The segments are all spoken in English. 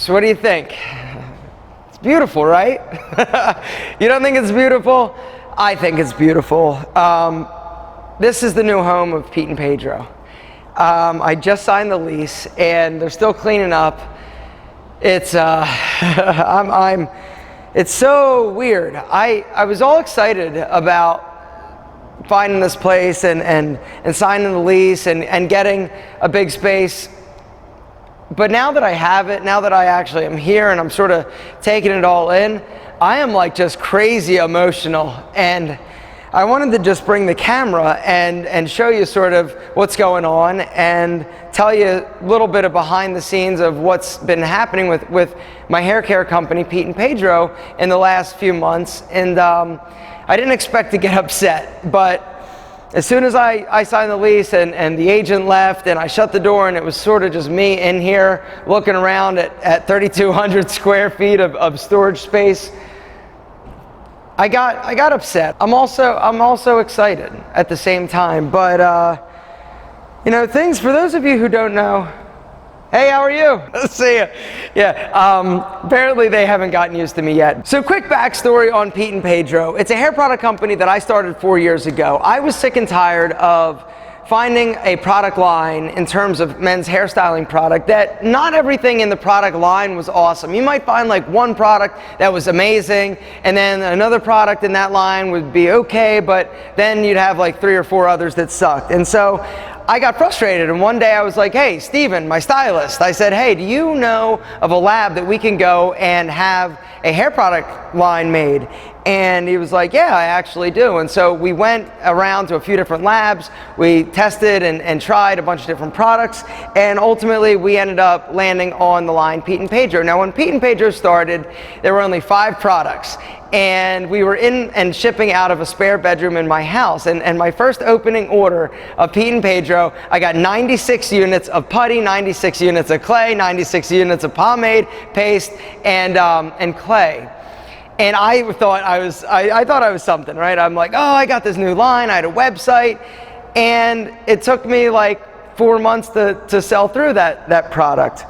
So what do you think? It's beautiful, right? You don't think it's beautiful? I think it's beautiful. This is the new home of Pete and Pedro. I just signed the lease and they're still cleaning up. It's it's so weird. I was all excited about finding this place and signing the lease and getting a big space. But now that I have it, now that I actually am here and I'm sort of taking it all in, I am like just crazy emotional. And I wanted to just bring the camera and show you sort of what's going on and tell you a little bit of behind the scenes of what's been happening with my hair care company, Pete and Pedro, in the last few months. And I didn't expect to get upset, but as soon as I signed the lease and the agent left and I shut the door and it was sort of just me in here looking around at 3,200 square feet of storage space, I got upset. I'm also excited at the same time. But you know, things for those of you who don't know. Hey, how are you? Let's see you. Yeah, apparently they haven't gotten used to me yet. So quick backstory on Pete and Pedro. It's a hair product company that I started 4 years ago. I was sick and tired of finding a product line in terms of men's hairstyling product that not everything in the product line was awesome. You might find like one product that was amazing and then another product in that line would be okay, but then you'd have like 3 or 4 others that sucked. And so I got frustrated, and one day I was like, hey, Steven, my stylist, I said, hey, do you know of a lab that we can go and have a hair product line made? And he was like, yeah, I actually do. And so we went around to a few different labs, we tested and tried a bunch of different products, and ultimately we ended up landing on the line Pete and Pedro. Now when Pete and Pedro started, there were only 5 products. And we were in and shipping out of a spare bedroom in my house. And my first opening order of Pete and Pedro, I got 96 units of putty, 96 units of clay, 96 units of pomade, paste, and clay. And I thought I was something, right? I'm like, oh, I got this new line, I had a website, and it took me like 4 months to sell through that product.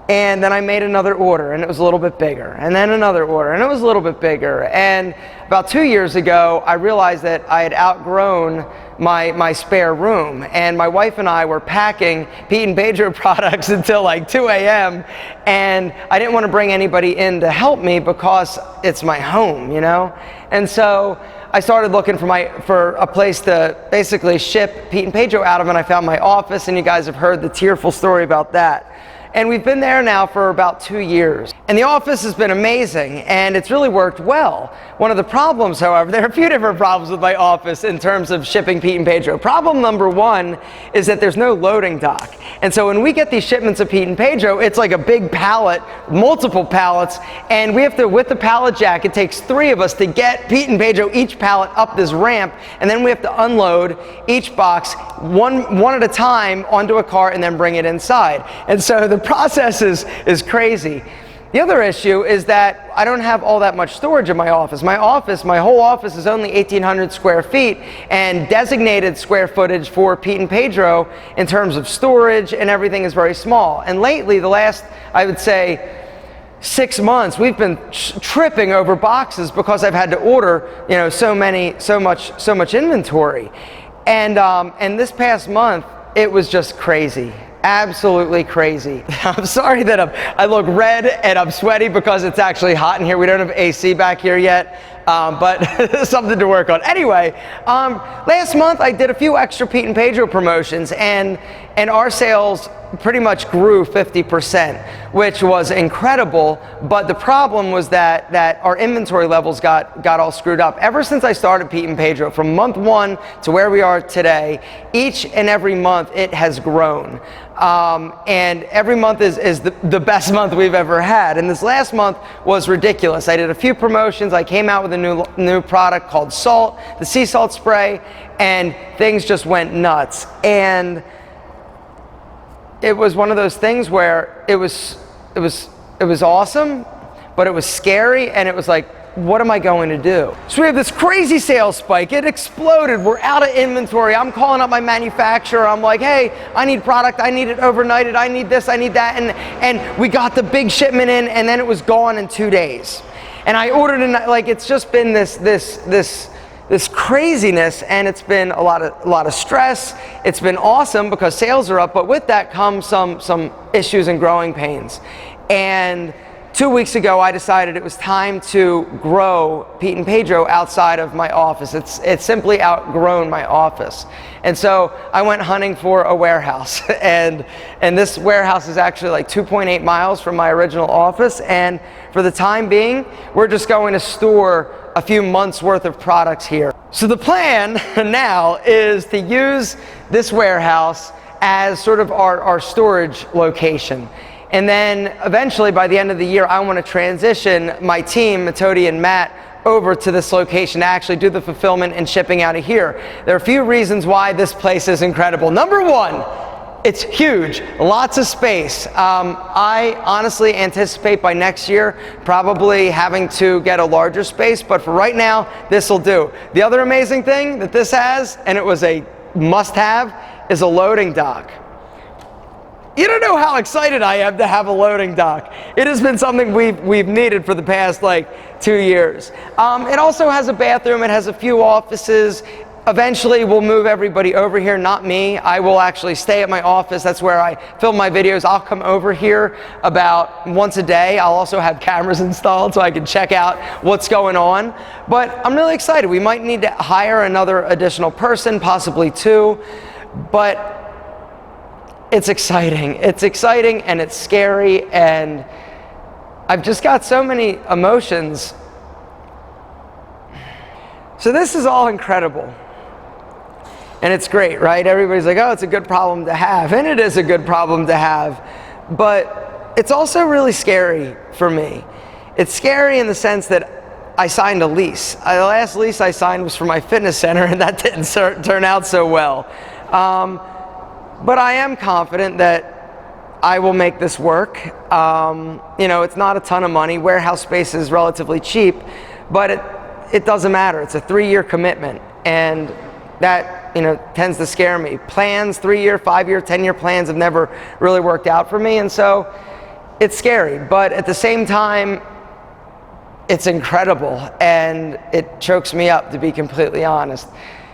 And then I made another order and it was a little bit bigger, and then another order and it was a little bit bigger. And about 2 years ago, I realized that I had outgrown my spare room, and my wife and I were packing Pete and Pedro products until like 2 a.m. and I didn't want to bring anybody in to help me because it's my home, you know? And so I started looking for a place to basically ship Pete and Pedro out of, and I found my office, and you guys have heard the tearful story about that. And we've been there now for about 2 years. And the office has been amazing, and it's really worked well. One of the problems, however, there are a few different problems with my office in terms of shipping Pete and Pedro. Problem number 1 is that there's no loading dock. And so when we get these shipments of Pete and Pedro, it's like a big pallet, multiple pallets, and we have to, with the pallet jack, it takes 3 of us to get Pete and Pedro each pallet up this ramp, and then we have to unload each box one at a time onto a car and then bring it inside. And so the process is crazy. The other issue is that I don't have all that much storage in my office. My whole office is only 1,800 square feet, and designated square footage for Pete and Pedro in terms of storage and everything is very small. And lately, the last, I would say, 6 months, we've been tripping over boxes because I've had to order, you know, so much inventory. And this past month, it was just crazy. Absolutely crazy. I'm sorry that I look red and I'm sweaty because it's actually hot in here. We don't have AC back here yet, but something to work on. Anyway, last month I did a few extra Pete and Pedro promotions, and our sales pretty much grew 50%, which was incredible. But the problem was that our inventory levels got all screwed up. Ever since I started Pete and Pedro, from month 1 to where we are today, each and every month it has grown. And every month is the best month we've ever had. And this last month was ridiculous. I did a few promotions. I came out with a new product called Salt, the sea salt spray, and things just went nuts. And it was one of those things where it was awesome, but it was scary, and it was like, what am I going to do? So we have this crazy sales spike. It exploded. We're out of inventory. I'm calling up my manufacturer. I'm like, hey, I need product. I need it overnighted. I need this. I need that. And we got the big shipment in, and then it was gone in 2 days. And I ordered it, like, it's just been this craziness, and it's been a lot of stress. It's been awesome because sales are up, but with that comes some issues and growing pains. And 2 weeks ago, I decided it was time to grow Pete and Pedro outside of my office. It's simply outgrown my office. And so I went hunting for a warehouse. And this warehouse is actually like 2.8 miles from my original office. And for the time being, we're just going to store a few months worth of products here. So the plan now is to use this warehouse as sort of our storage location. And then eventually, by the end of the year, I want to transition my team, Matodi and Matt, over to this location to actually do the fulfillment and shipping out of here. There are a few reasons why this place is incredible. Number one, it's huge, lots of space. I honestly anticipate by next year probably having to get a larger space, but for right now, this will do. The other amazing thing that this has, and it was a must-have, is a loading dock. You don't know how excited I am to have a loading dock. It has been something we've needed for the past like 2 years. It also has a bathroom. It has a few offices. Eventually, we'll move everybody over here, not me. I will actually stay at my office. That's where I film my videos. I'll come over here about once a day. I'll also have cameras installed so I can check out what's going on. But I'm really excited. We might need to hire another additional person, possibly two. But it's exciting. It's exciting and it's scary, and I've just got so many emotions. So this is all incredible. And it's great, right? Everybody's like, oh, it's a good problem to have. And it is a good problem to have. But it's also really scary for me. It's scary in the sense that I signed a lease. The last lease I signed was for my fitness center, and that didn't turn out so well. But I am confident that I will make this work. You know, it's not a ton of money. Warehouse space is relatively cheap, but it doesn't matter. It's a 3-year commitment, and that, you know, tends to scare me. Plans, 3-year, 5-year, 10-year plans have never really worked out for me, and so it's scary. But at the same time, it's incredible, and it chokes me up, to be completely honest.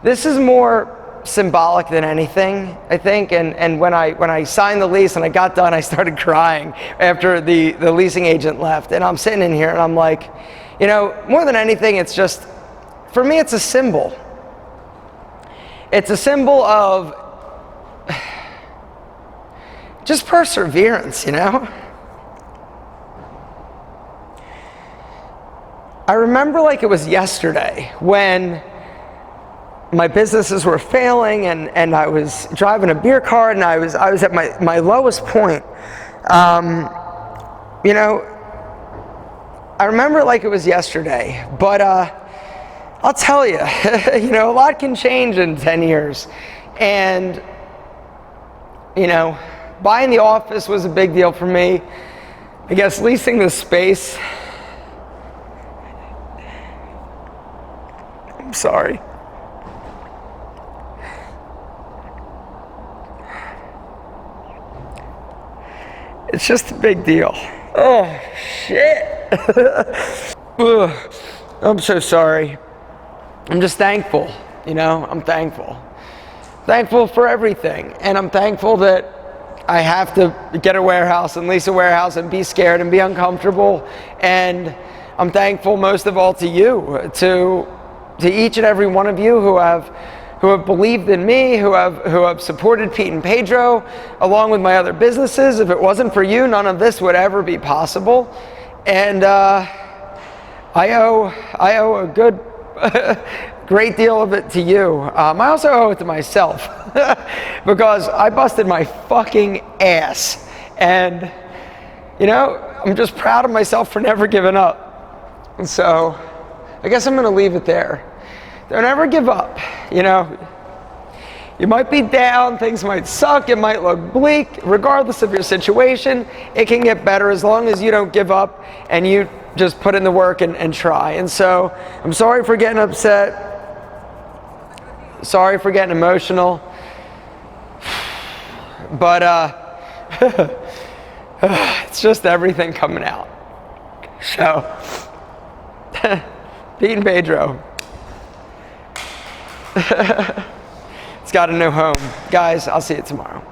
This is more symbolic than anything, I think, and when I signed the lease and I got done, I started crying after the leasing agent left, and I'm sitting in here and I'm like, you know, more than anything, it's just, for me, it's a symbol. It's a symbol of just perseverance, you know? I remember like it was yesterday when my businesses were failing, and I was driving a beer cart, and I was at my lowest point. You know, I remember it like it was yesterday, but I'll tell you, you know, a lot can change in 10 years. And, you know, buying the office was a big deal for me. I guess leasing the space, I'm sorry. It's just a big deal. Oh, shit. Ugh. I'm so sorry. I'm just thankful, you know, I'm thankful. Thankful for everything. And I'm thankful that I have to get a warehouse and lease a warehouse and be scared and be uncomfortable. And I'm thankful most of all to you, to each and every one of you who have believed in me, who have supported Pete and Pedro, along with my other businesses. If it wasn't for you, none of this would ever be possible. And I owe a good, great deal of it to you. I also owe it to myself because I busted my fucking ass. And, you know, I'm just proud of myself for never giving up. And so I guess I'm going to leave it there. Don't ever give up, you know. You might be down, things might suck, it might look bleak. Regardless of your situation, it can get better as long as you don't give up and you just put in the work and try. And so I'm sorry for getting upset. Sorry for getting emotional. But it's just everything coming out. So, Pete and Pedro. It's got a new home. Guys, I'll see you tomorrow.